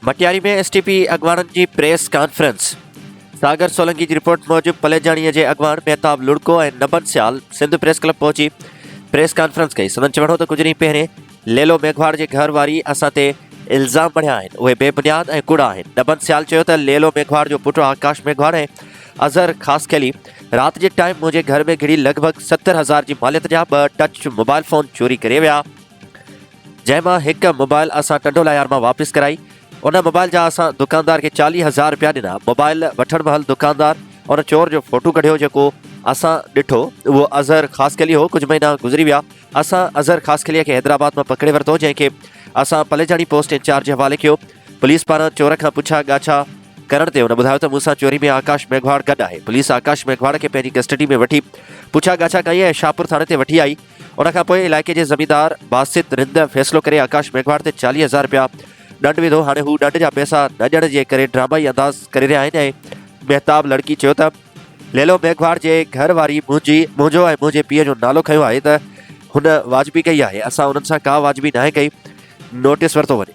मटियारी में एसटीपी अगवाणनि जी press conference. सागर सोलंकी की report मूजिब पलेजाणीअ जे अगवाण मेहताब लुड़को ऐं नबन सियाल सिंध प्रेस क्लब पहुची प्रेस कॉन्फ्रेंस कई। संदन चवणो त कुछ ॾींहं पहिरें लेलो मेघवाड़ जे घर वारी असां ते इल्ज़ाम बढ़िया आहिनि, उहे बेबुनियाद ऐं कूड़ा आहिनि। नबन सियाल चयो त लेलो मेघवाड़ जो पुटु आकाश मेघवाड़ ऐं अज़हर ख़ासकैली रात जे टाइम मुंहिंजे घर में घिड़ी लॻभॻि 70,000 जी मालियत जा 2 टच मोबाइल फ़ोन चोरी करे विया, जंहिंमां हिकु मोबाइल असां टंडो लायार मां वापसि कराई। उन मोबाइल जा असां दुकानदार खे 40,000 रुपया ॾिना। मोबाइल वठण महिल दुकानदार उन चोर जो फ़ोटो कढियो जेको असां ॾिठो, उहो अज़हर ख़ासकैली हो। कुझु महीना गुज़री विया, असां अज़हर ख़ासकैलीअ खे हैदराबाद में पकड़े वरितो, जंहिंखे असां पलेजाणी पोस्ट इंचार्ज जे हवाले कयो। पुलिस पारां चोर खां पुछा ॻाछा करण ते हुन ॿुधायो त मूंसां चोरी में आकाश मेघवाड़ गॾु आहे। पुलिस आकाश मेघवाड़ खे पंहिंजी कस्टडी में वठी पुछा ॻाछा कई ऐं शाहपुर थाणे ते वठी आई। उन खां पोइ इलाइक़े जे ज़मींदार बासित रिंद फ़ैसिलो करे आकाश मेघवाड़ ते 40,000 रुपया ॾंड विधो। हाणे हू ॾंड जा पैसा न ॾियण जे करे ड्रामाई अंदाज़ करे रहिया आहिनि। ऐं मेहताब लड़की चयो त लेलो मेघवाड़ जे घर वारी मुंहिंजो ऐं मुंहिंजे पीउ जो नालो खयो आहे त हुन वाजिबी कई आहे। असां उन्हनि सां का वाजिबी नाहे कई, नोटिस वरितो वञे।